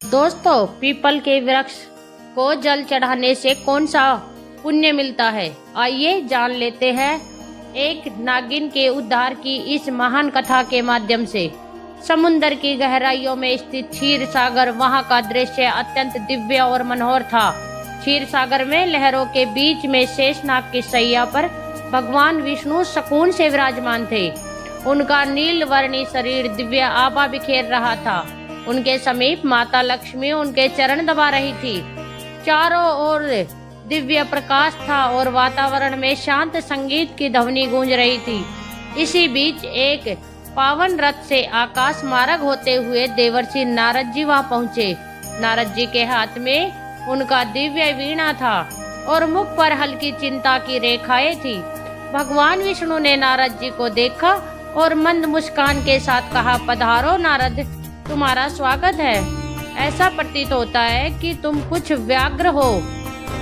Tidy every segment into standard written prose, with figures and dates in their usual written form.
दोस्तों, पीपल के वृक्ष को जल चढ़ाने से कौन सा पुण्य मिलता है? आइए जान लेते हैं एक नागिन के उद्धार की इस महान कथा के माध्यम से। समुद्र की गहराइयों में स्थित क्षीर सागर, वहाँ का दृश्य अत्यंत दिव्य और मनोहर था। क्षीर सागर में लहरों के बीच में शेषनाग की शैया पर भगवान विष्णु सुकून से विराजमान थे। उनका नील वर्णी शरीर दिव्य आभा बिखेर रहा था। उनके समीप माता लक्ष्मी उनके चरण दबा रही थी। चारों ओर दिव्य प्रकाश था और वातावरण में शांत संगीत की ध्वनि गूंज रही थी। इसी बीच एक पावन रथ से आकाश मार्ग होते हुए देवर्षि नारद जी वहां पहुंचे। नारद जी के हाथ में उनका दिव्य वीणा था और मुख पर हल्की चिंता की रेखाएं थी। भगवान विष्णु ने नारद जी को देखा और मंद मुस्कान के साथ कहा, पधारो नारद, तुम्हारा स्वागत है। ऐसा प्रतीत होता है कि तुम कुछ व्यग्र हो।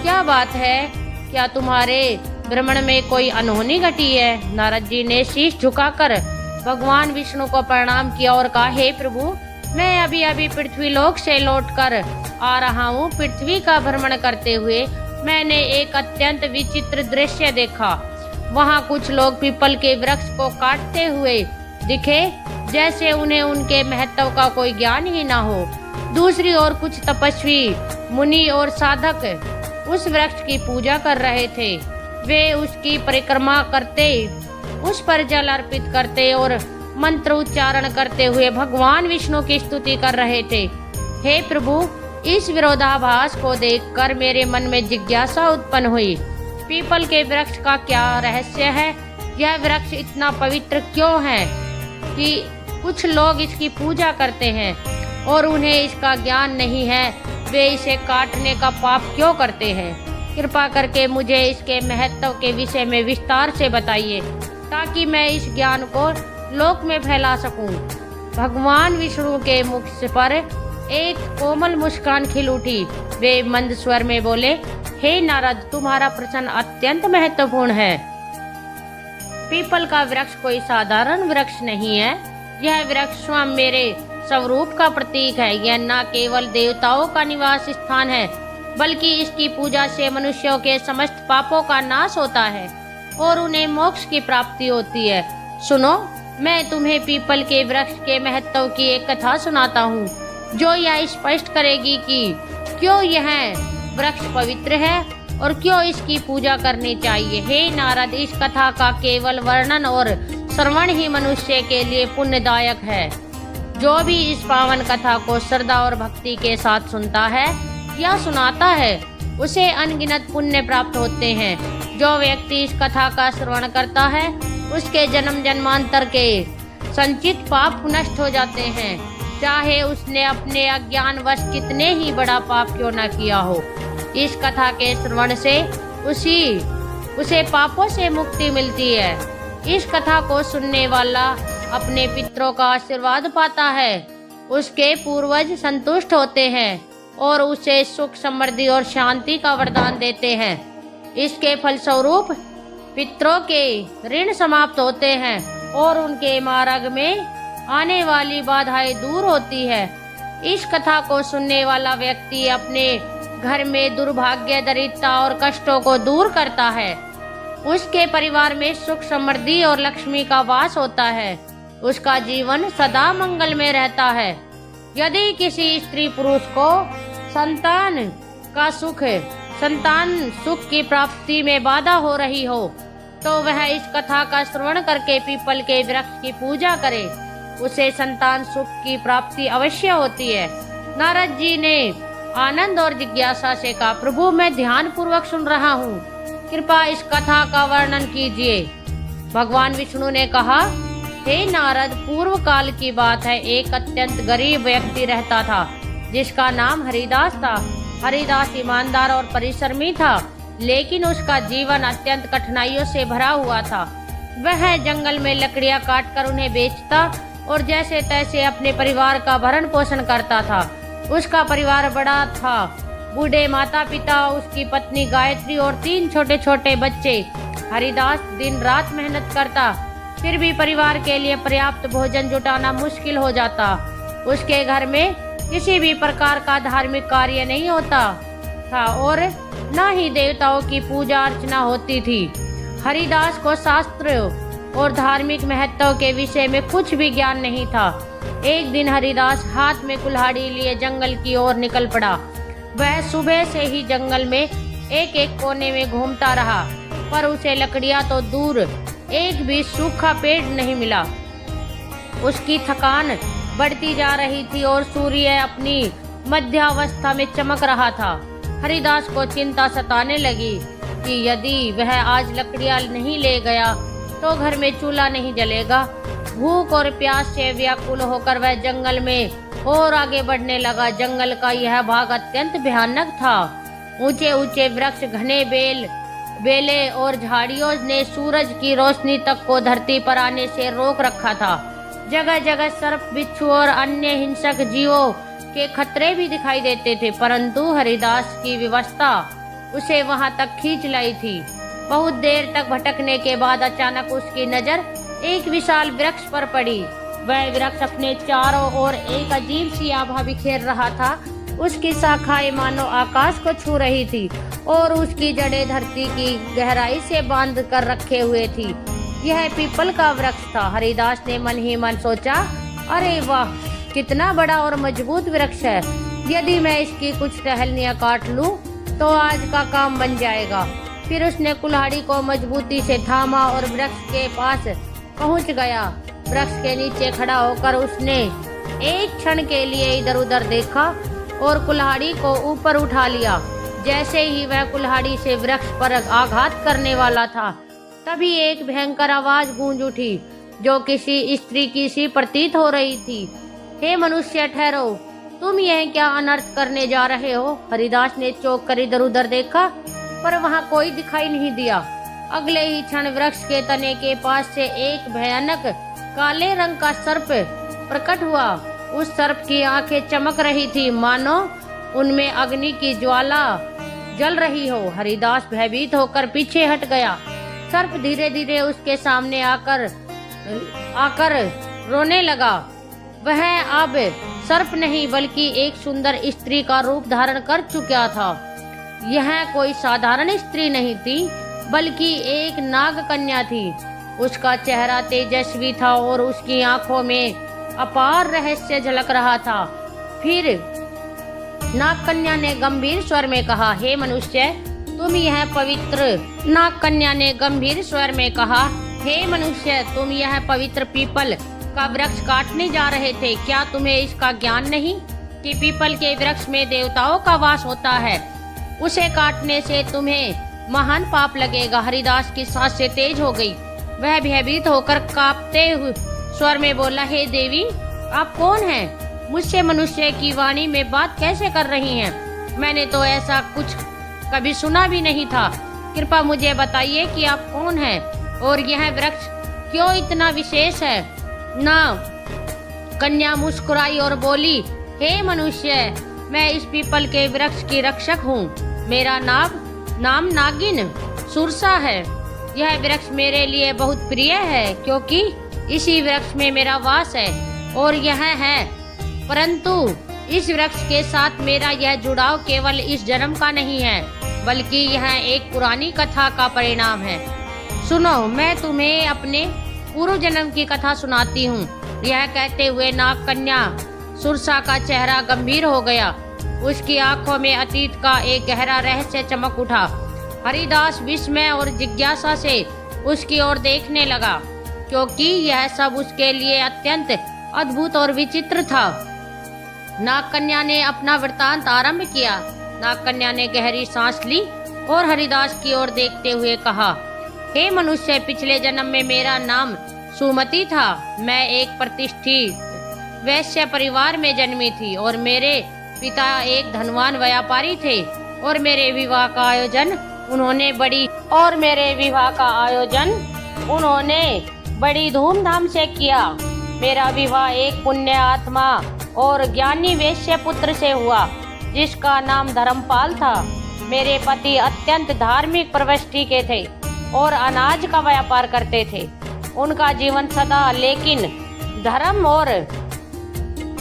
क्या बात है? क्या तुम्हारे भ्रमण में कोई अनहोनी घटी है? नारद जी ने शीश झुकाकर भगवान विष्णु को प्रणाम किया और कहा, हे प्रभु, मैं अभी अभी पृथ्वी लोक से लौटकर आ रहा हूँ। पृथ्वी का भ्रमण करते हुए मैंने एक अत्यंत विचित्र दृश्य देखा। वहाँ कुछ लोग पीपल के वृक्ष को काटते हुए दिखे, जैसे उन्हें उनके महत्व का कोई ज्ञान ही ना हो। दूसरी ओर कुछ तपस्वी मुनि और साधक उस वृक्ष की पूजा कर रहे थे। वे उसकी परिक्रमा करते, उस पर जल अर्पित करते और मंत्र उच्चारण करते हुए भगवान विष्णु की स्तुति कर रहे थे। हे प्रभु, इस विरोधाभास को देखकर मेरे मन में जिज्ञासा उत्पन्न हुई। पीपल के वृक्ष का क्या रहस्य है? यह वृक्ष इतना पवित्र क्यों है कि कुछ लोग इसकी पूजा करते हैं और उन्हें इसका ज्ञान नहीं है? वे इसे काटने का पाप क्यों करते हैं? कृपा करके मुझे इसके महत्व के विषय में विस्तार से बताइए, ताकि मैं इस ज्ञान को लोक में फैला सकूं। भगवान विष्णु के मुख पर एक कोमल मुस्कान खिल उठी। वे मंद स्वर में बोले, हे नारद, तुम्हारा प्रश्न अत्यंत महत्वपूर्ण है। पीपल का वृक्ष कोई साधारण वृक्ष नहीं है। यह वृक्ष स्वयं मेरे स्वरूप का प्रतीक है। यह न केवल देवताओं का निवास स्थान है, बल्कि इसकी पूजा से मनुष्यों के समस्त पापों का नाश होता है और उन्हें मोक्ष की प्राप्ति होती है। सुनो, मैं तुम्हें पीपल के वृक्ष के महत्व की एक कथा सुनाता हूँ, जो यह स्पष्ट करेगी कि क्यों यह वृक्ष पवित्र है और क्यों इसकी पूजा करनी चाहिए। हे नारद, इस कथा का केवल वर्णन और श्रवण ही मनुष्य के लिए पुण्यदायक है। जो भी इस पावन कथा को श्रद्धा और भक्ति के साथ सुनता है या सुनाता है, उसे अनगिनत पुण्य प्राप्त होते हैं। जो व्यक्ति इस कथा का श्रवण करता है, उसके जन्म जन्मांतर के संचित पाप नष्ट हो जाते हैं, चाहे उसने अपने अज्ञानवश कितने ही बड़ा पाप क्यों न किया हो। इस कथा के श्रवण से उसे पापों से मुक्ति मिलती है। इस कथा को सुनने वाला अपने पितरों का आशीर्वाद पाता है, उसके पूर्वज संतुष्ट होते हैं और उसे सुख, समृद्धि और शांति का वरदान देते हैं। इसके फलस्वरूप पितरों के ऋण समाप्त होते हैं और उनके मार्ग में आने वाली बाधाएं दूर होती है। इस कथा को सुनने वाला व्यक्ति अपने घर में दुर्भाग्य, दरिद्रता और कष्टों को दूर करता है। उसके परिवार में सुख, समृद्धि और लक्ष्मी का वास होता है। उसका जीवन सदा मंगल में रहता है। यदि किसी स्त्री पुरुष को संतान सुख की प्राप्ति में बाधा हो रही हो, तो वह इस कथा का श्रवण करके पीपल के वृक्ष की पूजा करे। उसे संतान सुख की प्राप्ति अवश्य होती है। नारद जी ने आनंद और जिज्ञासा से कहा, प्रभु, मैं ध्यान पूर्वक सुन रहा हूँ, कृपया इस कथा का वर्णन कीजिए। भगवान विष्णु ने कहा, हे नारद, पूर्व काल की बात है। एक अत्यंत गरीब व्यक्ति रहता था, जिसका नाम हरिदास था। हरिदास ईमानदार और परिश्रमी था, लेकिन उसका जीवन अत्यंत कठिनाइयों से भरा हुआ था। वह जंगल में लकड़ियां काटकर उन्हें बेचता और जैसे तैसे अपने परिवार का भरण पोषण करता था। उसका परिवार बड़ा था, बूढ़े माता पिता, उसकी पत्नी गायत्री और 3 छोटे छोटे बच्चे। हरिदास दिन रात मेहनत करता, फिर भी परिवार के लिए पर्याप्त भोजन जुटाना मुश्किल हो जाता। उसके घर में किसी भी प्रकार का धार्मिक कार्य नहीं होता था और न ही देवताओं की पूजा अर्चना होती थी। हरिदास को शास्त्र और धार्मिक महत्व के विषय में कुछ भी ज्ञान नहीं था। एक दिन हरिदास हाथ में कुल्हाड़ी लिए जंगल की ओर निकल पड़ा। वह सुबह से ही जंगल में एक एक कोने में घूमता रहा, पर उसे लकड़ियां तो दूर एक भी सूखा पेड़ नहीं मिला। उसकी थकान बढ़ती जा रही थी और सूर्य अपनी मध्यावस्था में चमक रहा था। हरिदास को चिंता सताने लगी कि यदि वह आज लकड़ियां नहीं ले गया तो घर में चूल्हा नहीं जलेगा। भूख और प्यास से व्याकुल होकर वह जंगल में और आगे बढ़ने लगा। जंगल का यह भाग अत्यंत भयानक था। ऊंचे ऊंचे वृक्ष, घने बेले और झाड़ियों ने सूरज की रोशनी तक को धरती पर आने से रोक रखा था। जगह जगह सर्प, बिच्छू और अन्य हिंसक जीवों के खतरे भी दिखाई देते थे, परंतु हरिदास की व्यवस्था उसे वहां तक खींच लाई थी। बहुत देर तक भटकने के बाद अचानक उसकी नजर एक विशाल वृक्ष पर पड़ी। वह वृक्ष अपने चारों ओर एक अजीब सी आभा बिखेर रहा था। उसकी शाखाएं मानो आकाश को छू रही थी और उसकी जड़ें धरती की गहराई से बांध कर रखे हुए थी। यह पीपल का वृक्ष था। हरिदास ने मन ही मन सोचा, अरे वाह, कितना बड़ा और मजबूत वृक्ष है। यदि मैं इसकी कुछ टहनियां काट लूं तो आज का काम बन जाएगा। फिर उसने कुल्हाड़ी को मजबूती से थामा और वृक्ष के पास पहुंच गया। वृक्ष के नीचे खड़ा होकर उसने एक क्षण के लिए इधर उधर देखा और कुल्हाड़ी को ऊपर उठा लिया। जैसे ही वह कुल्हाड़ी से वृक्ष पर आघात करने वाला था, तभी एक भयंकर आवाज गूंज उठी जो किसी स्त्री की सी प्रतीत हो रही थी। हे मनुष्य, ठहरो, तुम यह क्या अनर्थ करने जा रहे हो? हरिदास ने चौंक कर इधर उधर देखा, पर वहां कोई दिखाई नहीं दिया। अगले ही क्षण वृक्ष के तने के पास से एक भयानक काले रंग का सर्प प्रकट हुआ। उस सर्प की आंखें चमक रही थी, मानो उनमें अग्नि की ज्वाला जल रही हो। हरिदास भयभीत होकर पीछे हट गया। सर्प धीरे धीरे उसके सामने आकर रोने लगा। वह अब सर्प नहीं बल्कि एक सुंदर स्त्री का रूप धारण कर चुका था। यह कोई साधारण स्त्री नहीं थी, बल्कि एक नाग कन्या थी। उसका चेहरा तेजस्वी था और उसकी आंखों में अपार रहस्य झलक रहा था। फिर नाग कन्या ने गंभीर स्वर में कहा, हे मनुष्य, तुम यह पवित्र पीपल का वृक्ष काटने जा रहे थे। क्या तुम्हें इसका ज्ञान नहीं कि पीपल के वृक्ष में देवताओं का वास होता है? उसे काटने से तुम्हें महान पाप लगेगा। हरिदास की सांसें तेज हो गई। वह भयभीत होकर कांपते हुए स्वर में बोला, हे देवी, आप कौन हैं? मुझसे मनुष्य की वाणी में बात कैसे कर रही हैं? मैंने तो ऐसा कुछ कभी सुना भी नहीं था। कृपया मुझे बताइए कि आप कौन हैं और यह वृक्ष क्यों इतना विशेष है? ना कन्या मुस्कुराई और बोली, हे मनुष्य, मैं इस पीपल के वृक्ष की रक्षक हूँ। मेरा नाम नागिन सुरसा है। यह वृक्ष मेरे लिए बहुत प्रिय है क्योंकि इसी वृक्ष में मेरा वास है और यह है, परंतु इस वृक्ष के साथ मेरा यह जुड़ाव केवल इस जन्म का नहीं है, बल्कि यह एक पुरानी कथा का परिणाम है। सुनो, मैं तुम्हें अपने पूर्व जन्म की कथा सुनाती हूँ। यह कहते हुए नाग कन्या सुरसा का चेहरा गंभीर हो गया। उसकी आंखों में अतीत का एक गहरा रहस्य चमक उठा। हरिदास विस्मय और जिज्ञासा से उसकी ओर देखने लगा, क्योंकि यह सब उसके लिए अत्यंत अद्भुत और विचित्र था। नाग कन्या ने अपना वृतांत आरंभ किया। नाग कन्या ने गहरी सांस ली और हरिदास की ओर देखते हुए कहा, हे मनुष्य, पिछले जन्म में मेरा नाम सुमति था। मैं एक प्रतिष्ठित वैश्य परिवार में जन्मी थी और मेरे पिता एक धनवान व्यापारी थे और मेरे विवाह का आयोजन उन्होंने बड़ी धूमधाम से किया। मेरा विवाह एक पुण्य आत्मा और ज्ञानी वैश्य पुत्र से हुआ जिसका नाम धर्मपाल था। मेरे पति अत्यंत धार्मिक प्रवृत्ति के थे और अनाज का व्यापार करते थे। उनका जीवन सदा लेकिन धर्म और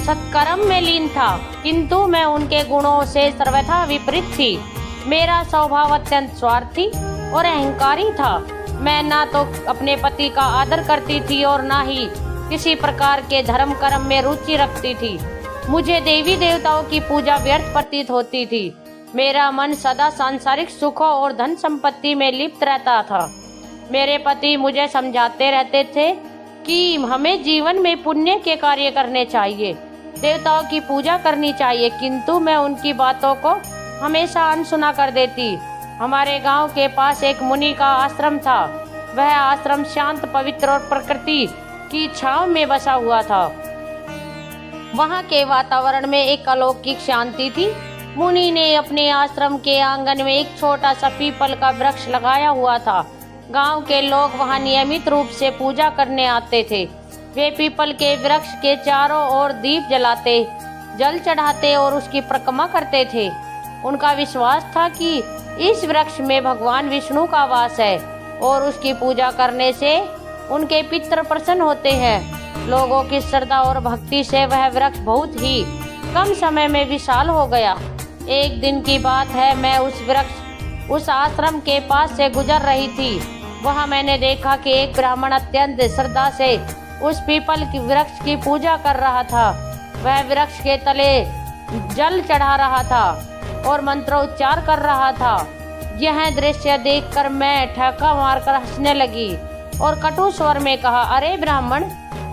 सत्कर्म में लीन था। किंतु मैं उनके गुणों से सर्वथा विपरीत थी। मेरा स्वभाव अत्यंत स्वार्थी और अहंकारी था। मैं ना तो अपने पति का आदर करती थी और ना ही किसी प्रकार के धर्म कर्म में रुचि रखती थी। मुझे देवी देवताओं की पूजा व्यर्थ प्रतीत होती थी। मेरा मन सदा सांसारिक सुखों और धन संपत्ति में लिप्त रहता था। मेरे पति मुझे समझाते रहते थे कि हमें जीवन में पुण्य के कार्य करने चाहिए, देवताओं की पूजा करनी चाहिए, किंतु मैं उनकी बातों को हमेशा अनसुना कर देती। हमारे गांव के पास एक मुनि का आश्रम था। वह आश्रम शांत, पवित्र और प्रकृति की छांव में बसा हुआ था। वहां के वातावरण में एक अलौकिक शांति थी। मुनि ने अपने आश्रम के आंगन में एक छोटा सा पीपल का वृक्ष लगाया हुआ था। गांव के लोग वहां नियमित रूप से पूजा करने आते थे। वे पीपल के वृक्ष के चारों ओर दीप जलाते, जल चढ़ाते और उसकी परिक्रमा करते थे। उनका विश्वास था कि इस वृक्ष में भगवान विष्णु का वास है और उसकी पूजा करने से उनके पितृ प्रसन्न होते हैं। लोगों की श्रद्धा और भक्ति से वह वृक्ष बहुत ही कम समय में विशाल हो गया। एक दिन की बात है, मैं उस आश्रम के पास से गुजर रही थी। वहां मैंने देखा कि एक ब्राह्मण अत्यंत श्रद्धा से उस पीपल की वृक्ष की पूजा कर रहा था। वह वृक्ष के तले जल चढ़ा रहा था और मंत्रोच्चार कर रहा था। यह दृश्य देखकर मैं ठहाका मारकर हंसने लगी और कटु स्वर में कहा, अरे ब्राह्मण,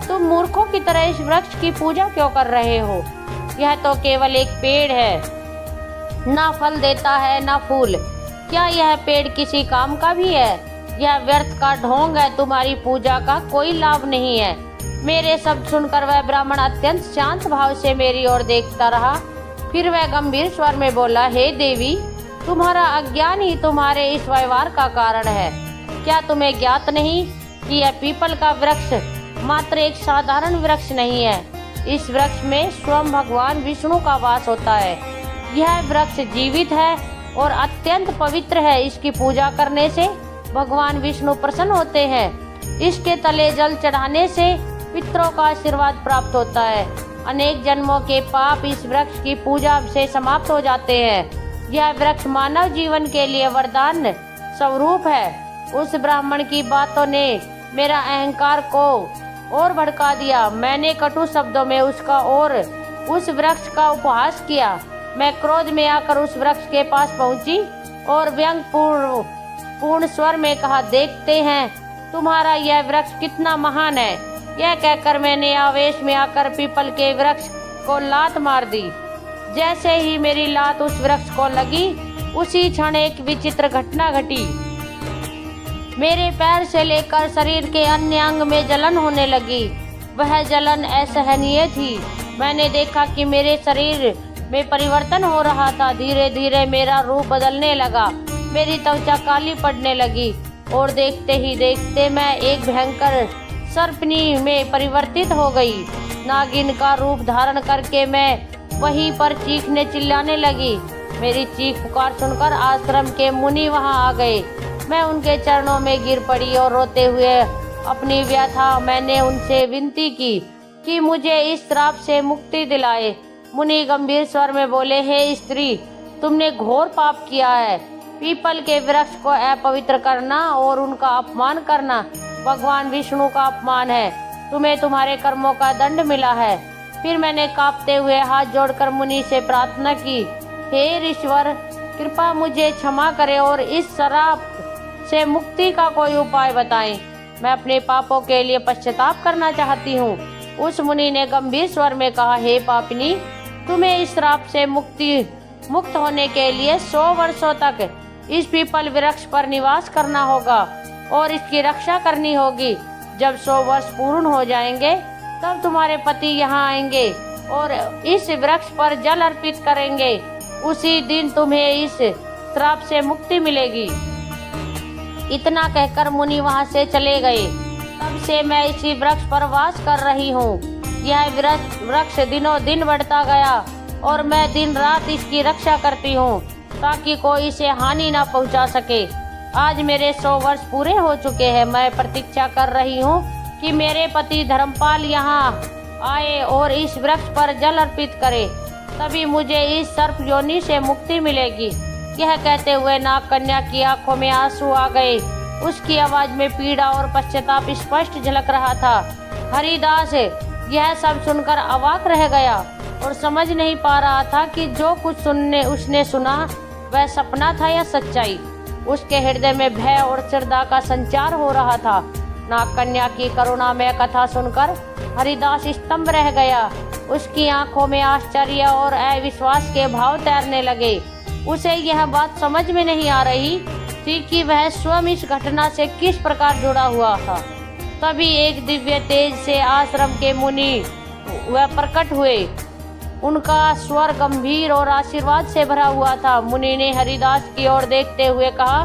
तुम मूर्खों की तरह इस वृक्ष की पूजा क्यों कर रहे हो? यह तो केवल एक पेड़ है, ना फल देता है ना फूल। क्या यह पेड़ किसी काम का भी है? यह व्यर्थ का ढोंग है, तुम्हारी पूजा का कोई लाभ नहीं है। मेरे शब्द सुनकर वह ब्राह्मण अत्यंत शांत भाव से मेरी ओर देखता रहा। फिर वह गंभीर स्वर में बोला, हे देवी, तुम्हारा अज्ञान ही तुम्हारे इस व्यवहार का कारण है। क्या तुम्हें ज्ञात नहीं कि यह पीपल का वृक्ष मात्र एक साधारण वृक्ष नहीं है। इस वृक्ष में स्वयं भगवान विष्णु का वास होता है। यह वृक्ष जीवित है और अत्यंत पवित्र है। इसकी पूजा करने से भगवान विष्णु प्रसन्न होते हैं। इसके तले जल चढ़ाने से पितरों का आशीर्वाद प्राप्त होता है। अनेक जन्मों के पाप इस वृक्ष की पूजा से समाप्त हो जाते हैं। यह वृक्ष मानव जीवन के लिए वरदान स्वरूप है। उस ब्राह्मण की बातों ने मेरा अहंकार को और भड़का दिया। मैंने कटु शब्दों में उसका और उस वृक्ष का उपहास किया। मैं क्रोध में आकर उस वृक्ष के पास पहुंची और व्यंग पूर्ण स्वर में कहा, देखते हैं तुम्हारा यह वृक्ष कितना महान है। यह कहकर मैंने आवेश में आकर पीपल के वृक्ष को लात मार दी। जैसे ही मेरी लात उस वृक्ष को लगी, उसी क्षण एक विचित्र घटना घटी। मेरे पैर से लेकर शरीर के अन्य अंग में जलन होने लगी। वह जलन असहनीय थी। मैंने देखा कि मेरे शरीर में परिवर्तन हो रहा था। धीरे धीरे मेरा रूप बदलने लगा। मेरी त्वचा काली पड़ने लगी और देखते ही देखते मैं एक भयंकर सर्पनी में परिवर्तित हो गई। नागिन का रूप धारण करके मैं वहीं पर चीखने चिल्लाने लगी। मेरी चीख पुकार सुनकर आश्रम के मुनि वहां आ गए। मैं उनके चरणों में गिर पड़ी और रोते हुए अपनी व्यथा मैंने उनसे विनती की कि मुझे इस श्राप से मुक्ति दिलाए। मुनि गंभीर स्वर में बोले, हे स्त्री, तुमने घोर पाप किया है। पीपल के वृक्ष को अपवित्र करना और उनका अपमान करना भगवान विष्णु का अपमान है। तुम्हें तुम्हारे कर्मों का दंड मिला है। फिर मैंने कांपते हुए हाथ जोड़कर मुनि से प्रार्थना की, हे ईश्वर, कृपा मुझे क्षमा करें और इस श्राप से मुक्ति का कोई उपाय बताएं। मैं अपने पापों के लिए पश्चाताप करना चाहती हूँ। उस मुनि ने गंभीर स्वर में कहा, हे पापिनी, तुम्हें इस श्राप से मुक्त होने के लिए 100 वर्षों तक इस पीपल वृक्ष पर निवास करना होगा और इसकी रक्षा करनी होगी। जब 100 वर्ष पूर्ण हो जाएंगे तब तुम्हारे पति यहाँ आएंगे और इस वृक्ष पर जल अर्पित करेंगे। उसी दिन तुम्हें इस श्राप से मुक्ति मिलेगी। इतना कहकर मुनि वहाँ से चले गए। तब से मैं इसी वृक्ष पर वास कर रही हूँ। यह वृक्ष दिनों दिन बढ़ता गया और मैं दिन रात इसकी रक्षा करती हूँ ताकि कोई इसे हानि न पहुँचा सके। आज मेरे 100 वर्ष पूरे हो चुके हैं। मैं प्रतीक्षा कर रही हूँ कि मेरे पति धर्मपाल यहाँ आए और इस वृक्ष पर जल अर्पित करे। तभी मुझे इस सर्प योनि से मुक्ति मिलेगी। यह कहते हुए नाग कन्या की आंखों में आंसू आ गए। उसकी आवाज में पीड़ा और पश्चाताप स्पष्ट झलक रहा था। हरिदास यह सब सुनकर अवाक रह गया और समझ नहीं पा रहा था कि जो कुछ उसने सुना वह सपना था या सच्चाई। उसके हृदय में भय और श्रद्धा का संचार हो रहा था। नाग कन्या की करुणामय कथा सुनकर हरिदास स्तंभ रह गया। उसकी आंखों में आश्चर्य और अविश्वास के भाव तैरने लगे। उसे यह बात समझ में नहीं आ रही थी कि वह स्वयं इस घटना से किस प्रकार जुड़ा हुआ था। तभी एक दिव्य तेज से आश्रम के मुनि वह प्रकट हुए। उनका स्वर गंभीर और आशीर्वाद से भरा हुआ था। मुनि ने हरिदास की ओर देखते हुए कहा,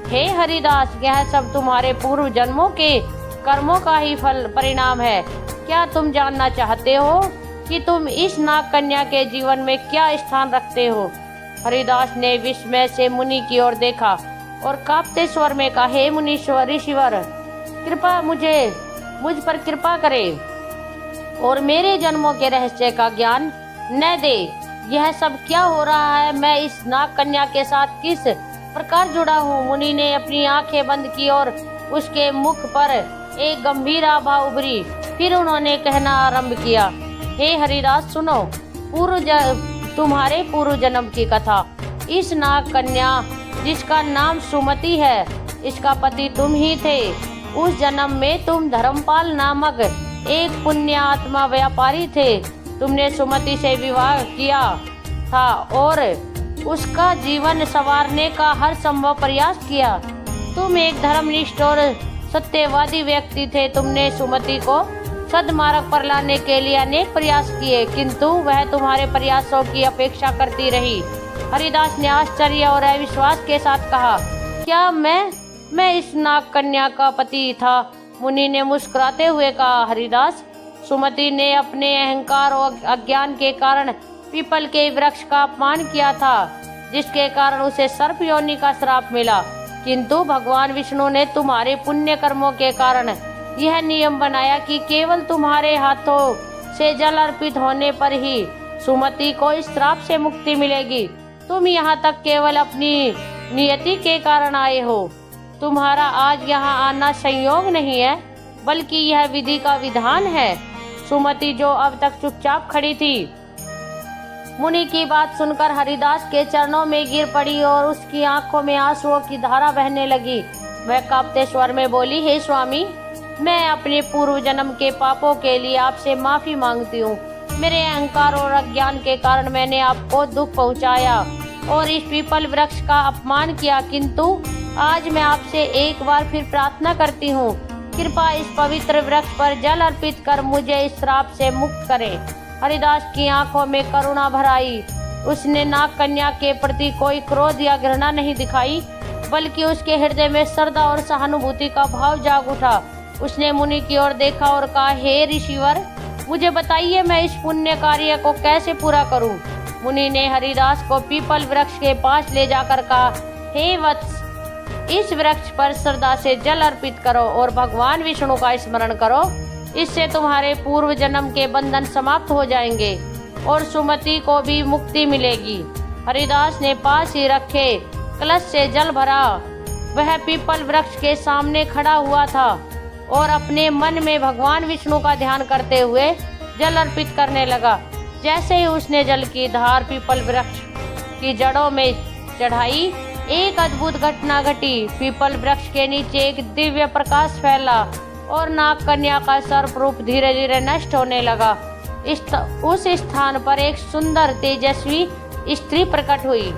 हे हरिदास, यह सब तुम्हारे पूर्व जन्मों के कर्मों का ही परिणाम है। क्या तुम जानना चाहते हो कि तुम इस नाग कन्या के जीवन में क्या स्थान रखते हो? हरिदास ने विस्मय से मुनि की ओर देखा और कांपते स्वर में कहा, हे मुनीश्वर ऋषिवर, कृपा मुझ पर कृपा करे और मेरे जन्मों के रहस्य का ज्ञान न दे। यह सब क्या हो रहा है? मैं इस नाग कन्या के साथ किस प्रकार जुड़ा हूँ? मुनि ने अपनी आंखें बंद की और उसके मुख पर एक गंभीर आभा उभरी। फिर उन्होंने कहना आरंभ किया, हे हरिदास, सुनो तुम्हारे पूर्व जन्म की कथा। इस नाग कन्या जिसका नाम सुमति है, इसका पति तुम ही थे। उस जन्म में तुम धर्मपाल नामक एक पुण्य आत्मा व्यापारी थे। तुमने सुमति से विवाह किया था और उसका जीवन संवारने का हर संभव प्रयास किया। तुम एक धर्मनिष्ठ और सत्यवादी व्यक्ति थे। तुमने सुमति को सद्मार्ग पर लाने के लिए अनेक प्रयास किए, किंतु वह तुम्हारे प्रयासों की अपेक्षा करती रही। हरिदास ने आश्चर्य और अविश्वास के साथ कहा, क्या मैं इस नाग कन्या का पति था? मुनि ने मुस्कुराते हुए कहा, हरिदास, सुमति ने अपने अहंकार और अज्ञान के कारण पीपल के वृक्ष का अपमान किया था, जिसके कारण उसे सर्प योनि का श्राप मिला। किंतु भगवान विष्णु ने तुम्हारे पुण्य कर्मों के कारण यह नियम बनाया कि केवल तुम्हारे हाथों से जल अर्पित होने पर ही सुमति को इस श्राप से मुक्ति मिलेगी। तुम यहाँ तक केवल अपनी नियति के कारण आए हो। तुम्हारा आज यहाँ आना संयोग नहीं है, बल्कि यह विधि का विधान है। सुमति जो अब तक चुपचाप खड़ी थी, मुनि की बात सुनकर हरिदास के चरणों में गिर पड़ी और उसकी आंखों में आंसुओं की धारा बहने लगी। वह कांपते स्वर में बोली, हे स्वामी, मैं अपने पूर्व जन्म के पापों के लिए आपसे माफी मांगती हूँ। मेरे अहंकार और अज्ञान के कारण मैंने आपको दुख पहुँचाया और इस पीपल वृक्ष का अपमान किया, किंतु आज मैं आपसे एक बार फिर प्रार्थना करती हूँ, कृपया इस पवित्र वृक्ष पर जल अर्पित कर मुझे इस श्राप से मुक्त करें। हरिदास की आंखों में करुणा भर आई। उसने नाग कन्या के प्रति कोई क्रोध या घृणा नहीं दिखाई, बल्कि उसके हृदय में श्रद्धा और सहानुभूति का भाव जाग उठा। उसने मुनि की ओर देखा और कहा, हे ऋषिवर, मुझे बताइए मैं इस पुण्य कार्य को कैसे पूरा करूं? मुनि ने हरिदास को पीपल वृक्ष के पास ले जाकर कहा, हे वत्स, इस वृक्ष पर श्रद्धा से जल अर्पित करो और भगवान विष्णु का स्मरण करो। इससे तुम्हारे पूर्व जन्म के बंधन समाप्त हो जाएंगे और सुमति को भी मुक्ति मिलेगी। हरिदास ने पास ही रखे कलश से जल भरा। वह पीपल वृक्ष के सामने खड़ा हुआ था और अपने मन में भगवान विष्णु का ध्यान करते हुए जल अर्पित करने लगा। जैसे ही उसने जल की धार पीपल वृक्ष की जड़ों में चढ़ाई, एक अद्भुत घटना घटी। पीपल वृक्ष के नीचे एक दिव्य प्रकाश फैला और नाग कन्या का सर्प रूप धीरे धीरे नष्ट होने लगा। उस स्थान पर एक सुंदर तेजस्वी स्त्री प्रकट हुई।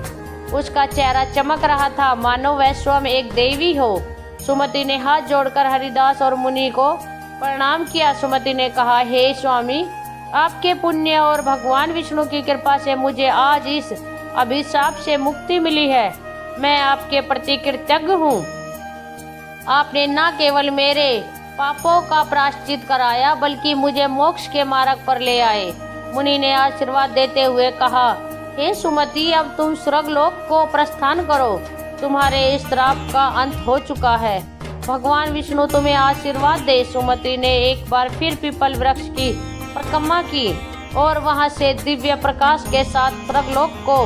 उसका चेहरा चमक रहा था, मानो वह स्वयं एक देवी हो। सुमति ने हाथ जोड़कर हरिदास और मुनि को प्रणाम किया। सुमति ने कहा, हे स्वामी, आपके पुण्य और भगवान विष्णु की कृपा से मुझे आज इस अभिशाप से मुक्ति मिली है। मैं आपके प्रति कृतज्ञ हूँ। आपने न केवल मेरे पापों का प्रायश्चित कराया, बल्कि मुझे मोक्ष के मार्ग पर ले आए। मुनि ने आशीर्वाद देते हुए कहा, हे सुमति, अब तुम स्वर्गलोक को प्रस्थान करो। तुम्हारे इस श्राप का अंत हो चुका है। भगवान विष्णु तुम्हें आशीर्वाद दे। सुमति ने एक बार फिर पीपल वृक्ष की परिक्रमा की और वहां से दिव्य प्रकाश के साथ स्वर्गलोक को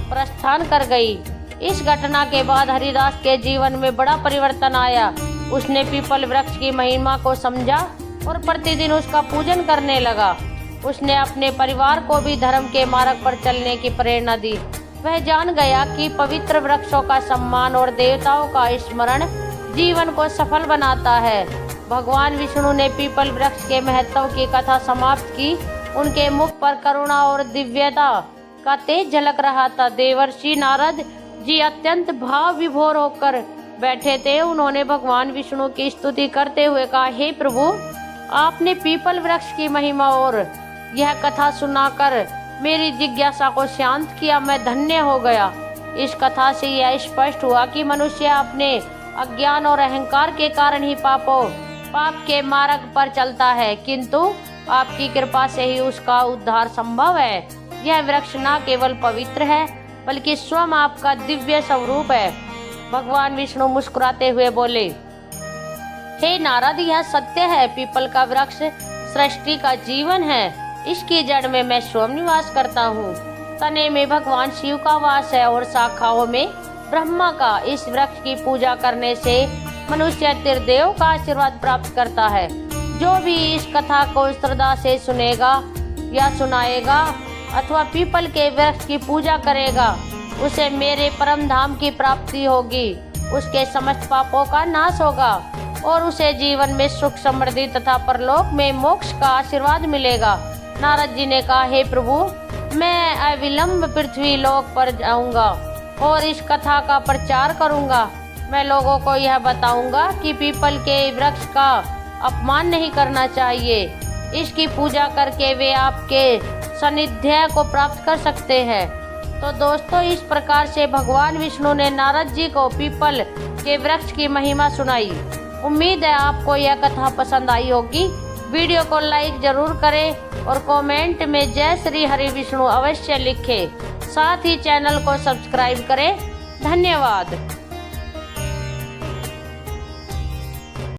प्रस्थान कर गई। इस घटना के बाद हरिदास के जीवन में बड़ा परिवर्तन आया। उसने पीपल वृक्ष की महिमा को समझा और प्रतिदिन उसका पूजन करने लगा। उसने अपने परिवार को भी धर्म के मार्ग पर चलने की प्रेरणा दी। वह जान गया कि पवित्र वृक्षों का सम्मान और देवताओं का स्मरण जीवन को सफल बनाता है। भगवान विष्णु ने पीपल वृक्ष के महत्व की कथा समाप्त की। उनके मुख पर करुणा और दिव्यता का तेज झलक रहा था। देवर्षि नारद जी अत्यंत भाव विभोर होकर बैठे थे। उन्होंने भगवान विष्णु की स्तुति करते हुए कहा, हे प्रभु, आपने पीपल वृक्ष की महिमा और यह कथा सुनाकर मेरी जिज्ञासा को शांत किया। मैं धन्य हो गया। इस कथा से यह स्पष्ट हुआ कि मनुष्य अपने अज्ञान और अहंकार के कारण ही पाप के मार्ग पर चलता है, किंतु आपकी कृपा से ही उसका उद्धार संभव है। यह वृक्ष न केवल पवित्र है बल्कि स्वयं आपका दिव्य स्वरूप है। भगवान विष्णु मुस्कुराते हुए बोले, हे नारद, यह सत्य है। पीपल का वृक्ष सृष्टि का जीवन है। इसकी जड़ में मैं स्वयं निवास करता हूँ। तने में भगवान शिव का वास है और शाखाओं में ब्रह्मा का। इस वृक्ष की पूजा करने से मनुष्य त्रिदेव का आशीर्वाद प्राप्त करता है। जो भी इस कथा को श्रद्धा से सुनेगा या सुनाएगा अथवा पीपल के वृक्ष की पूजा करेगा, उसे मेरे परम धाम की प्राप्ति होगी। उसके समस्त पापों का नाश होगा और उसे जीवन में सुख समृद्धि तथा परलोक में मोक्ष का आशीर्वाद मिलेगा। नारद जी ने कहा, हे प्रभु, मैं अविलंब पृथ्वी लोक पर जाऊंगा और इस कथा का प्रचार करूंगा। मैं लोगों को यह बताऊंगा कि पीपल के वृक्ष का अपमान नहीं करना चाहिए। इसकी पूजा करके वे आपके सानिध्य को प्राप्त कर सकते हैं। तो दोस्तों, इस प्रकार से भगवान विष्णु ने नारद जी को पीपल के वृक्ष की महिमा सुनाई। उम्मीद है आपको यह कथा पसंद आई होगी। वीडियो को लाइक जरूर करें और कमेंट में जय श्री हरि विष्णु अवश्य लिखें। साथ ही चैनल को सब्सक्राइब करें। धन्यवाद।